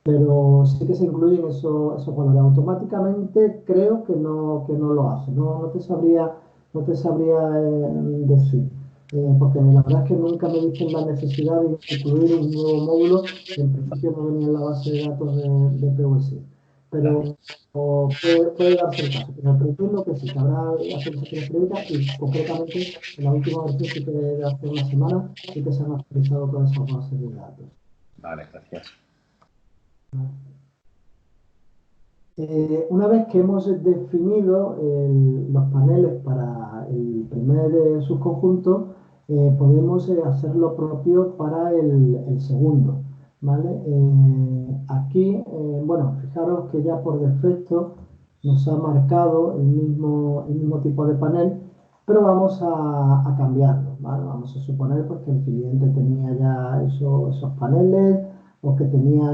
pero sí que se incluyen esos valores. Automáticamente creo que no lo hace. No te sabría decir. Porque la verdad es que nunca me dicen la necesidad de incluir un nuevo módulo que en principio no venía en la base de datos de PVC. Pero puede darse el caso. Pero entiendo que sí, que habrá actualizaciones periódicas y concretamente en la última versión, sí que de hace una semana, sí que se han actualizado todas esas bases de datos.
Vale, gracias.
Una vez que hemos definido los paneles para el primer subconjunto, podemos hacer lo propio para el segundo, ¿vale? Aquí, bueno, fijaros que ya por defecto nos ha marcado el mismo tipo de panel, pero vamos a cambiarlo, ¿vale? Vamos a suponer pues, que el cliente tenía ya esos paneles o que tenía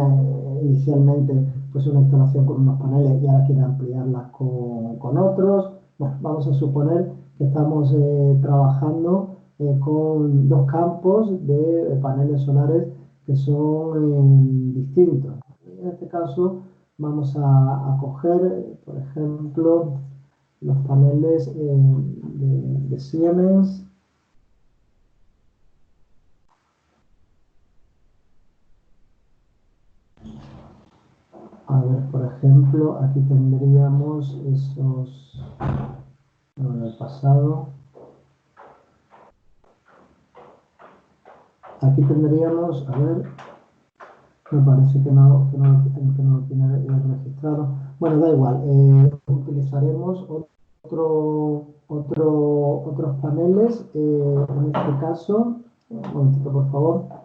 inicialmente pues una instalación con unos paneles y ahora quiere ampliarlas con otros. Bueno, vamos a suponer que estamos trabajando con dos campos de paneles solares que son distintos. En este caso vamos a coger, por ejemplo, los paneles de Siemens. A ver, por ejemplo, aquí tendríamos esos, en el pasado. Aquí tendríamos, a ver, me parece que no lo tiene registrado. Bueno, da igual, utilizaremos otros paneles, en este caso, un momentito por favor.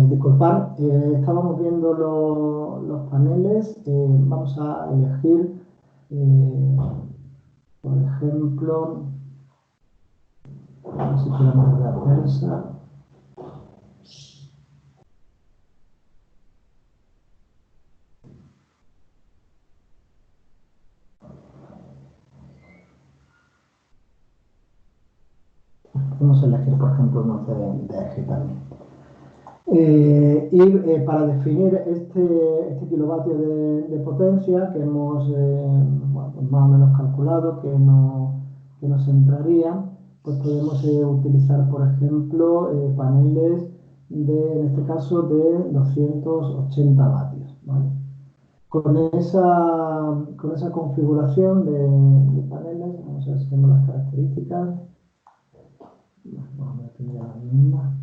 Disculpad, estábamos viendo los paneles, vamos a elegir, por ejemplo, a ver si podemos ver la prensa. Vamos a elegir, por ejemplo, unos de eje también. Para definir este kilovatio de potencia que hemos bueno, pues más o menos calculado que nos entraría, pues podemos utilizar, por ejemplo, paneles en este caso, de 280 vatios. ¿Vale? Con esa configuración de paneles, vamos a ver si tenemos las características. Vamos a tener las mismas.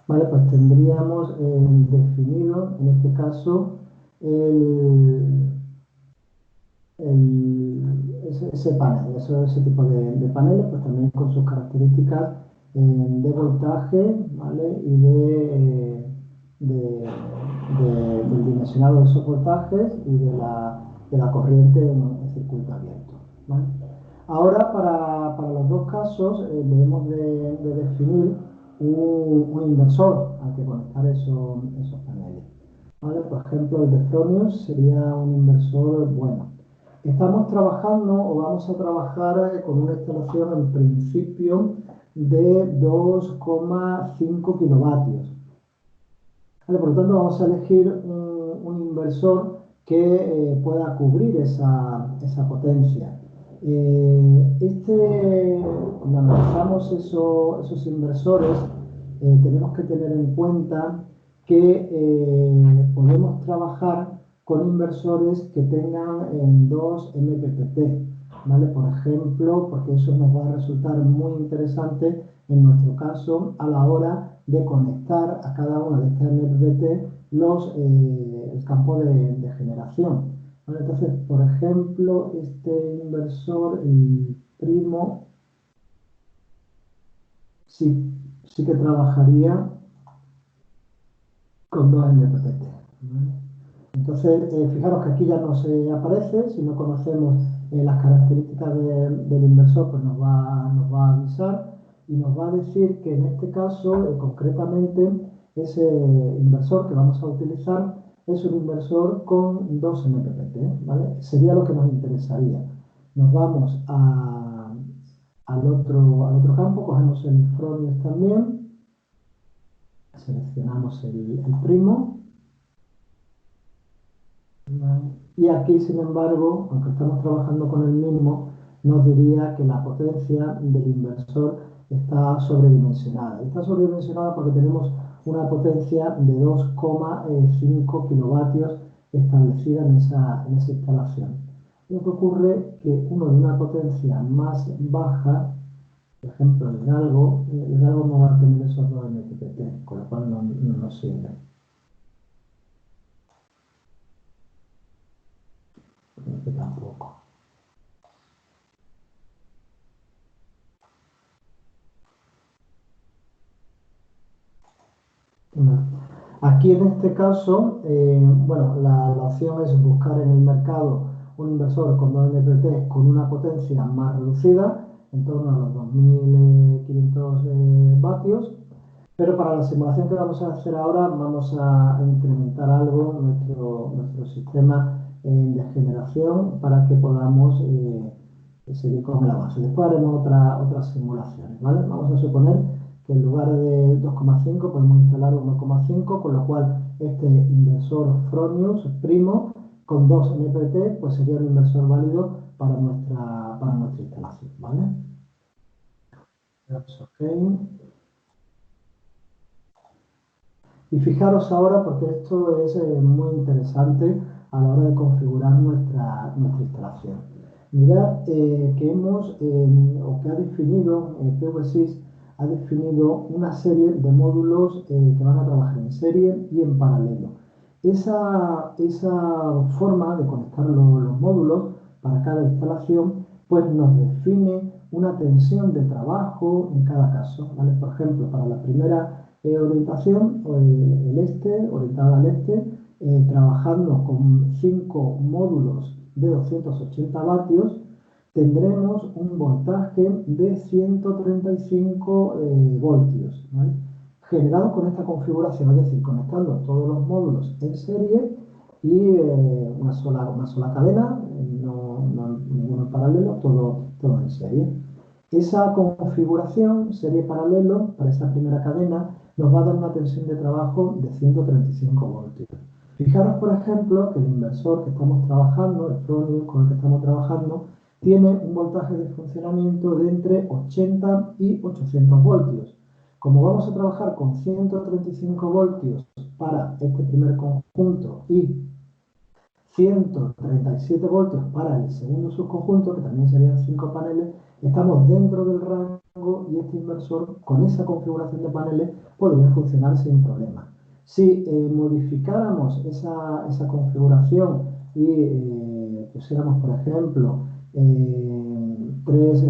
Vale, pues tendríamos definido, en este caso, ese panel, ese tipo de paneles, pues también con sus características de voltaje, ¿vale? Y del dimensionado de esos voltajes y de la corriente en circuito abierto, ¿vale? Ahora, para los dos casos, debemos de definir un inversor al que conectar esos paneles. ¿Vale? Por ejemplo, el de Fronius sería un inversor bueno. Estamos trabajando o vamos a trabajar con una instalación en principio de 2,5 kilovatios. ¿Vale? Por lo tanto, vamos a elegir un inversor que pueda cubrir esa potencia. Cuando analizamos esos inversores, tenemos que tener en cuenta que podemos trabajar con inversores que tengan en 2 MPPT, ¿vale? Por ejemplo, porque eso nos va a resultar muy interesante en nuestro caso a la hora de conectar a cada una de estas MPPT el campo de generación. ¿Vale? Entonces, por ejemplo, este inversor, el primo, sí que trabajaría con 2 MPPT. ¿Vale? Entonces, fijaros que aquí ya no se aparece, si no conocemos las características del inversor, pues nos va a avisar y nos va a decir que en este caso, concretamente, ese inversor que vamos a utilizar es un inversor con 2 MPPT, ¿vale? Sería lo que nos interesaría. Nos vamos al otro campo, cogemos el Fronius también, seleccionamos el primo. Y aquí, sin embargo, aunque estamos trabajando con el mismo, nos diría que la potencia del inversor está sobredimensionada. Está sobredimensionada porque tenemos una potencia de 2,5 kilovatios establecida en esa instalación. Lo que ocurre es que uno de una potencia más baja, por ejemplo, el galgo no va a tener esos 2 MPPT, con lo cual no nos sirve. Este tampoco. Aquí en este caso, bueno, la opción es buscar en el mercado un inversor con 2 MPT con una potencia más reducida, en torno a los 2500 vatios, pero para la simulación que vamos a hacer ahora vamos a incrementar algo nuestro sistema de generación para que podamos seguir con el avance. Después haremos otras simulaciones, ¿vale? Vamos a suponer que en lugar de 2,5 podemos instalar 1,5, con lo cual este inversor Fronius primo con 2 MPT pues sería un inversor válido para nuestra instalación, ¿vale? Okay. Y fijaros ahora, porque esto es muy interesante a la hora de configurar nuestra instalación. Mirad que o que ha definido, PV-SYS ha definido una serie de módulos que van a trabajar en serie y en paralelo. Esa forma de conectar los módulos para cada instalación, pues nos define una tensión de trabajo en cada caso, ¿vale? Por ejemplo, para la primera orientación, orientada al este, trabajando con 5 módulos de 280 vatios, tendremos un voltaje de 135 voltios, ¿vale? Generado con esta configuración, es decir, conectando todos los módulos en serie y una sola cadena, ninguno en paralelo, todo en serie. Esa configuración, serie paralelo, para esa primera cadena, nos va a dar una tensión de trabajo de 135 voltios. Fijaros, por ejemplo, que el inversor que estamos trabajando, el Fronius con el que estamos trabajando, tiene un voltaje de funcionamiento de entre 80 y 800 voltios. Como vamos a trabajar con 135 voltios para este primer conjunto y 137 voltios para el segundo subconjunto, que también serían 5 paneles, estamos dentro del rango y este inversor con esa configuración de paneles podría funcionar sin problema. Si modificáramos esa configuración y pusiéramos, por ejemplo, 3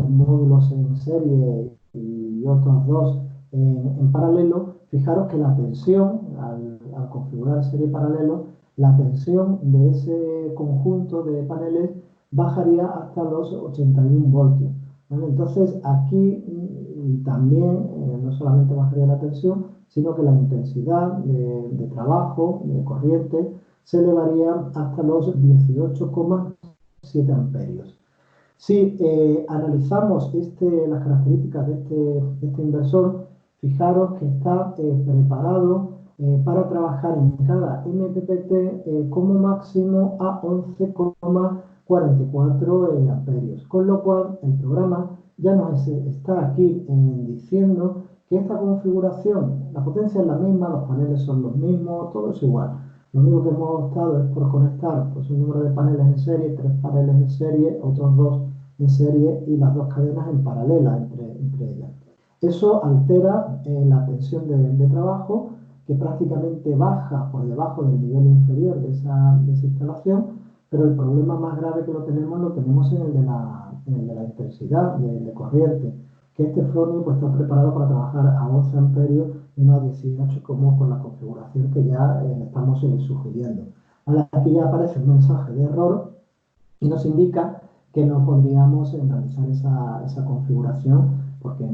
módulos en serie y otros 2 en paralelo, fijaros que la tensión, al configurar serie paralelo, la tensión de ese conjunto de paneles bajaría hasta los 81 voltios, ¿vale? Entonces aquí también no solamente bajaría la tensión, sino que la intensidad de trabajo, de corriente, se elevaría hasta los 18,7 amperios. Si analizamos las características de este inversor, fijaros que está preparado para trabajar en cada MPPT como máximo a 11,44 amperios, con lo cual el programa ya nos está aquí diciendo que esta configuración, la potencia es la misma, los paneles son los mismos, todo es igual. Lo único que hemos optado es por conectar pues, un número de paneles en serie, 3 paneles en serie, otros 2 en serie y las 2 cadenas en paralela entre ellas. Eso altera la tensión de trabajo, que prácticamente baja por debajo del nivel inferior de esa instalación, pero el problema más grave que lo tenemos en el de la intensidad de corriente, que este Fronius pues, está preparado para trabajar a 11 amperios y no a 18 como con la configuración que ya estamos sugiriendo. Aquí ya aparece un mensaje de error y nos indica que no podríamos realizar esa configuración porque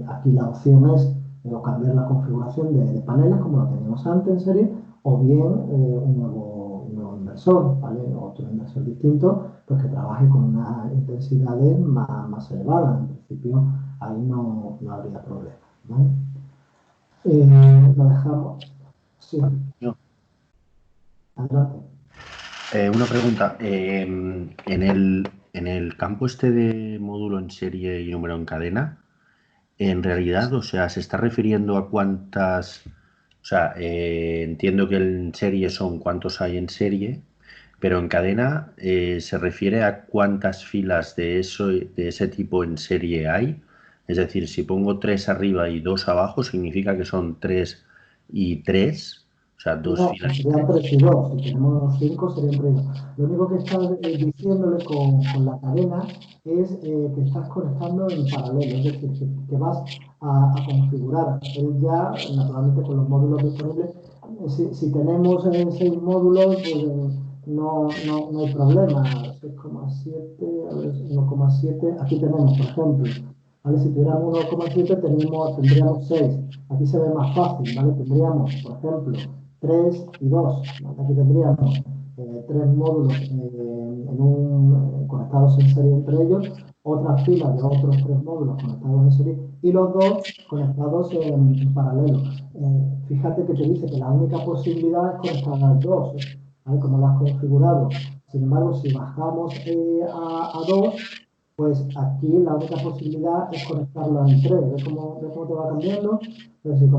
aquí la opción es o cambiar la configuración de paneles como lo teníamos antes en serie o bien un nuevo inversor, ¿vale? Otro inversor distinto pues que trabaje con unas intensidades más elevadas. En principio ahí no habría problema, ¿vale? Lo dejamos. Sí.
No.
Adelante.
Una pregunta. En el campo este de módulo en serie y número en cadena, en realidad, o sea, se está refiriendo a cuántas, o sea, entiendo que en serie son cuántos hay en serie, pero en cadena se refiere a cuántas filas de ese tipo en serie hay. Es decir, si pongo tres arriba y dos abajo, significa que son tres y tres, o sea, dos
No,
filas y
serían
tres.
3 y 2. Si tenemos 5, serían 3 y 2. Lo único que estás diciéndole con la cadena es que estás conectando en paralelo, es decir, que vas a configurar. Él ya, naturalmente, con los módulos disponibles, si tenemos 6 módulos, pues no hay problema. 6,7, a ver, 1,7. Aquí tenemos, por ejemplo, ¿vale? Si tuviéramos 1,7, tendríamos 6. Aquí se ve más fácil, ¿vale? Tendríamos, por ejemplo, 3 y 2. Aquí tendríamos 3 módulos conectados en serie entre ellos, otras filas de otros 3 módulos conectados en serie y los dos conectados en paralelo. Fíjate que te dice que la única posibilidad es conectar las dos, ¿vale? Como lo has configurado. Sin embargo, si bajamos a 2, pues aquí la única posibilidad es conectarlo en 3. ¿Ves cómo te va cambiando? Pero si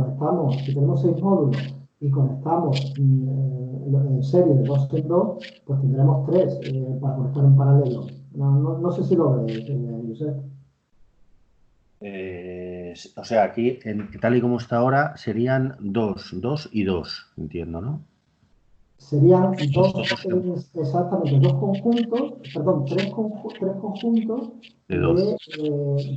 tenemos 6 módulos y conectamos en serie de 2 en 2, pues tendremos 3 para conectar en paralelo. No sé si lo ves, Josep.
O sea, aquí, tal y como está ahora, serían dos, dos y dos, entiendo, ¿no?
Serían
Dos,
dos,
dos
exactamente, dos conjuntos, perdón, tres conjuntos
de dos.
de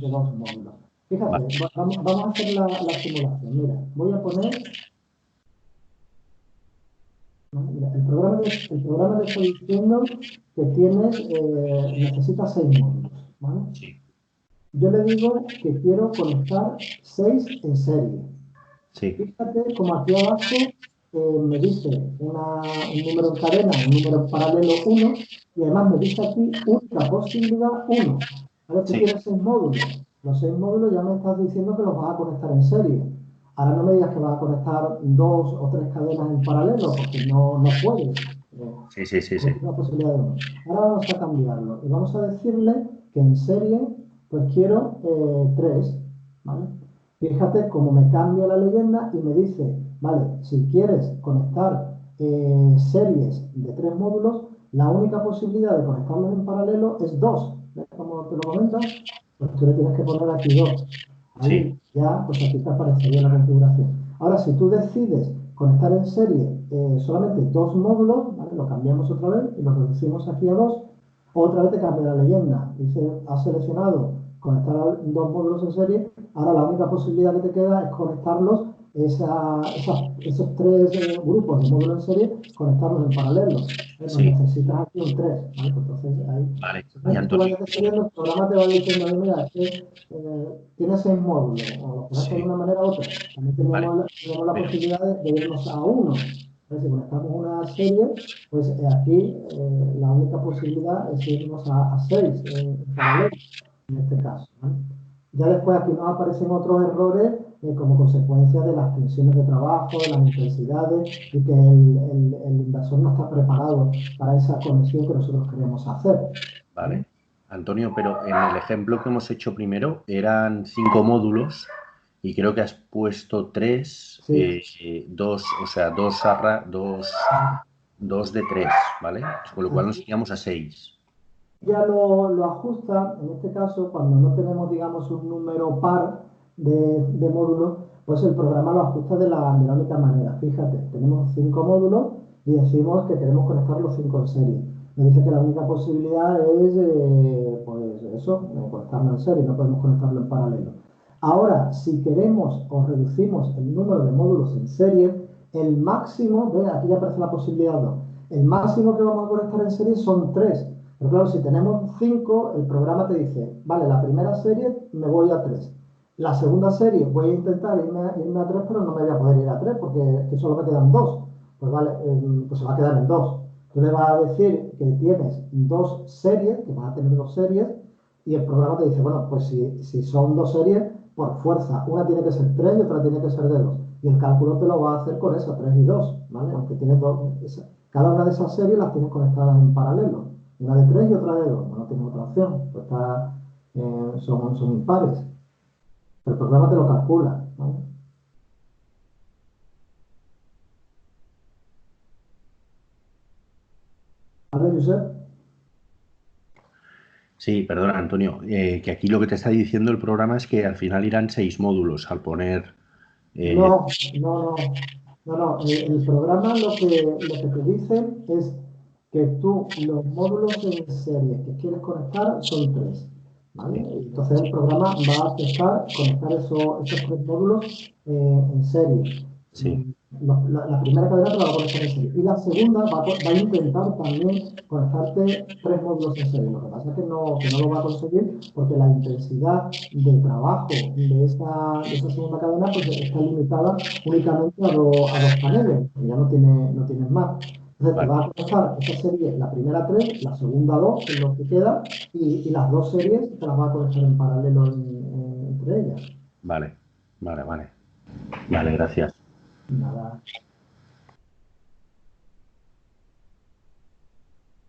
2 módulos. Fíjate,
Vale,
vamos a hacer la simulación. Mira, voy a poner, ¿no? Mira, el programa le está diciendo que necesitas 6 módulos, ¿vale?
sí,
Yo le digo que quiero conectar 6 en serie.
sí,
Fíjate como aquí abajo me dice un número en cadena, un número en paralelo 1, y además me dice aquí única posibilidad 1. Ahora tú
sí,
quieres 6 módulos. Los 6 módulos ya me estás diciendo que los vas a conectar en serie. Ahora no me digas que vas a conectar 2 o 3 cadenas en paralelo, porque no puedes.
sí, sí, sí, sí.
Porque es una posibilidad de 1. Ahora vamos a cambiarlo y vamos a decirle que en serie, pues quiero 3, ¿vale? Fíjate cómo me cambia la leyenda y me dice, vale, si quieres conectar series de 3 módulos, la única posibilidad de conectarlos en paralelo es 2. ¿Ves cómo te lo comenta? Pues tú le tienes que poner aquí 2.
Sí.
Ahí ya, pues aquí te aparecería la configuración. Ahora, si tú decides conectar en serie solamente 2 módulos, ¿vale? Lo cambiamos otra vez y lo reducimos aquí a 2. Otra vez te cambia la leyenda. Dice, has seleccionado conectar 2 módulos en serie. Ahora la única posibilidad que te queda es conectarlos, esos 3 grupos de módulos en serie, conectarlos en paralelo. Pues
Sí,
necesitas aquí un 3. ¿Vale? Pues entonces ahí,
vale. Y
según tú
Antonio,
vayas decidiendo, el programa te va diciendo, mira, es que tienes 6 módulos, o los conectas de
sí,
una manera u otra. También
vale.
tenemos la
Pero,
posibilidad de irnos a 1. Si conectamos una serie, pues aquí la única posibilidad es irnos a 6 en paralelo, en este caso, ¿vale? Ya después aquí nos aparecen otros errores como consecuencia de las tensiones de trabajo, de las intensidades y que el inversor no está preparado para esa conexión que nosotros queremos hacer, ¿vale?
vale. Antonio, pero en el ejemplo que hemos hecho primero eran cinco módulos y creo que has puesto tres,
Sí,
dos, o sea, dos de tres, ¿vale? Con lo cual nos
aquí
iríamos a seis.
ya lo ajusta, en este caso, cuando no tenemos, digamos, un número par de módulos, pues el programa lo ajusta de la única manera. Fíjate, tenemos 5 módulos y decimos que queremos conectar los 5 en serie. Nos dice que la única posibilidad es, pues eso, conectarlo en serie, no podemos conectarlo en paralelo. Ahora, si queremos o reducimos el número de módulos en serie, el máximo, ve, aquí ya aparece la posibilidad 2. El máximo que vamos a conectar en serie son 3. Pero claro, si tenemos 5, el programa te dice, vale, la primera serie me voy a 3. La segunda serie voy a intentar irme a 3, pero no me voy a poder ir a 3 porque que solo me quedan 2. Pues vale, pues se va a quedar en 2. Tú le vas a decir que tienes 2 series, que vas a tener 2 series, y el programa te dice, bueno, pues si son 2 series, por fuerza, una tiene que ser 3 y otra tiene que ser de 2. Y el cálculo te lo va a hacer con esa, 3 y 2, ¿vale? Aunque tienes dos, Cada una de esas series las tienes conectadas en paralelo. Una de 3 y otra de 2. No tienes otra opción. Pues son impares. El programa te lo calcula, ¿vale? ¿Vale, Josep?
Sí, perdona, Antonio, que aquí lo que te está diciendo el programa es que al final irán 6 módulos al poner. eh,
No, no. El programa lo que te dice es que tú los módulos en serie que quieres conectar son 3, ¿vale?
sí,
Entonces el programa va a aceptar conectar esos 3 módulos en serie.
sí,
La primera cadena te la va a conectar en serie y la segunda va a intentar también conectarte 3 módulos en serie. Lo que pasa es que no lo va a conseguir porque la intensidad de trabajo de esa segunda cadena pues, está limitada únicamente a dos paneles, que ya no tienes más. Entonces te
vale,
va a conectar esa serie, la primera 3, la segunda 2, que es lo que queda, y las 2 series te las va a conectar en paralelo entre ellas.
vale, vale, vale, vale, gracias.
Nada.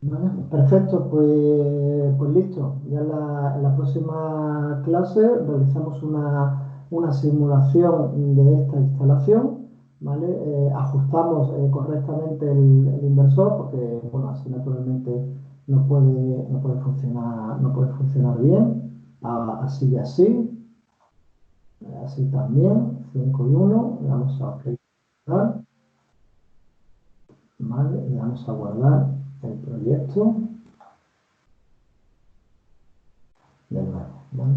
Vale, perfecto, pues listo. Ya en la próxima clase realizamos una simulación de esta instalación, ¿vale? Ajustamos correctamente el inversor porque, bueno, así naturalmente no puede funcionar, no puede funcionar bien. Así y así, así también, 5 y 1. Le damos a OK, ¿vale? Le damos a guardar el proyecto de nuevo, ¿vale?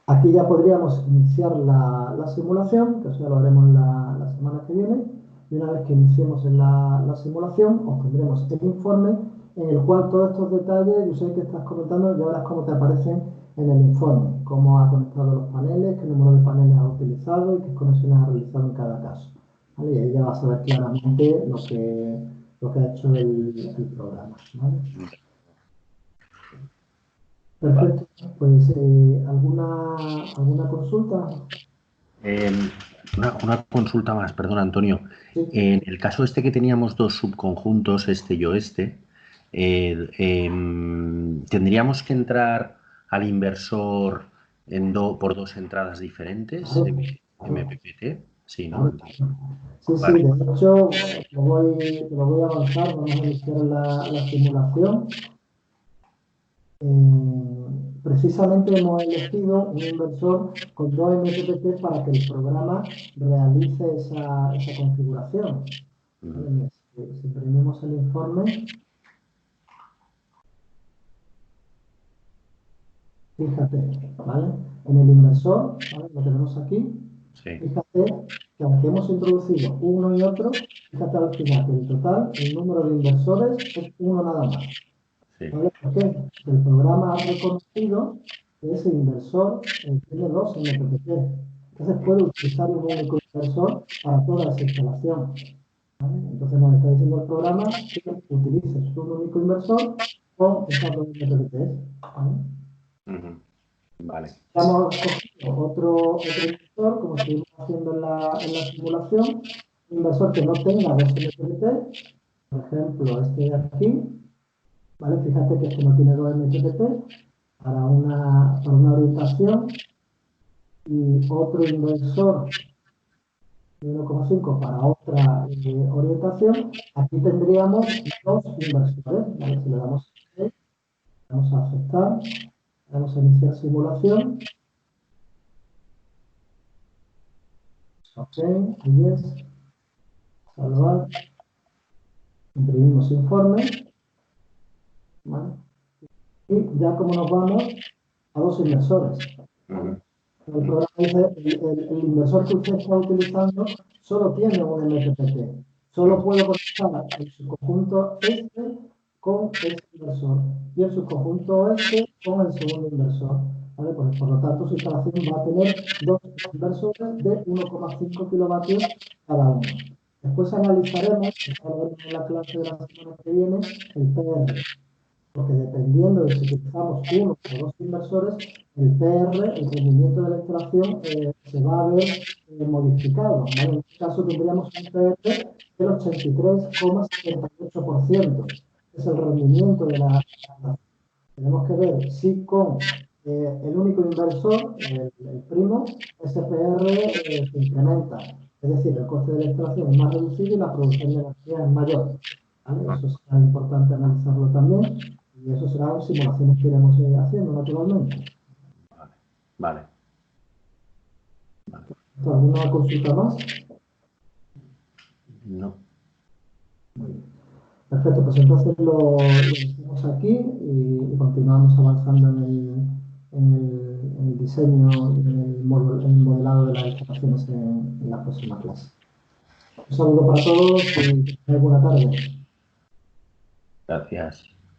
Aquí ya podríamos iniciar la simulación, que eso ya lo haremos la semana que viene. Y una vez que iniciemos en la simulación, obtendremos el informe en el cual todos estos detalles, yo sé que estás comentando, ya verás cómo te aparecen en el informe, cómo ha conectado los paneles, qué número de paneles ha utilizado y qué conexiones ha realizado en cada caso. ¿Vale? Y ahí ya vas a ver claramente lo que ha hecho el programa. ¿Vale?
Vale.
Perfecto. Pues, ¿alguna consulta?
Eh, una consulta más, perdona, Antonio.
Sí.
En el caso este que teníamos dos subconjuntos, este y oeste, ¿tendríamos que entrar al inversor por dos entradas diferentes,
Claro, claro,
MPPT? Sí, ¿no?
claro. Sí,
Vale.
sí, de hecho, lo voy a avanzar, vamos a iniciar la simulación. Precisamente hemos elegido un inversor con 2 MPPT para que el programa realice esa configuración.
Ujú.
¿Vale? Mira, si imprimimos el informe, fíjate, ¿vale? En el inversor, ¿vale? Lo tenemos aquí.
Sí,
Fíjate que aunque hemos introducido uno y otro, fíjate al final que en total el número de inversores es uno nada más.
sí.
¿Vale? ¿Por qué? Porque el programa ha reconocido que ese inversor tiene 2 MPPT. Entonces puede utilizar un único inversor para toda esa instalación. ¿Vale? Entonces nos está diciendo el programa que utilices un único inversor con esas 2 MPPT. ¿Vale?
Ujú. Vale.
Hemos cogido otro inversor, como estuvimos haciendo en la simulación, un inversor que no tenga 2 MPPT, por ejemplo, este de aquí, ¿vale? Fíjate que este no tiene 2 MPPT para una orientación y otro inversor de 1,5 para otra orientación. Aquí tendríamos 2 inversores, ¿vale? Si le damos a OK, vamos a aceptar, vamos a iniciar simulación, OK, yes, salvar. Imprimimos informe, ¿vale? Y ya como nos vamos a 2 inversores, ¿vale?
Ujú.
El programa dice, el inversor que usted está utilizando solo tiene un MPPT. Solo
Ujú.
puedo conectar el subconjunto este con este inversor y el subconjunto oeste con el segundo inversor. ¿Vale? Pues, por lo tanto, su instalación va a tener 2 inversores de 1,5 kilovatios cada uno. Después analizaremos, esto lo veremos en la clase de la semana que viene, el PR. porque dependiendo de si utilizamos uno o dos inversores, el PR, el rendimiento de la instalación, se va a ver modificado, ¿vale? En este caso tendríamos un PR del 83,78%. Es el rendimiento de la instalación. Tenemos que ver si con el único inversor, el primo, ese PR se incrementa. Es decir, el coste de la instalación es más reducido y la producción de energía es mayor, ¿vale? Eso será importante analizarlo también y eso serán simulaciones que iremos haciendo naturalmente.
Vale.
¿Alguna consulta más?
No.
Muy bien. Perfecto, pues entonces lo dejamos aquí y continuamos avanzando en el diseño y en el modelado de las instalaciones en la próxima clase. Un saludo para todos y que tengan buena tarde.
Gracias.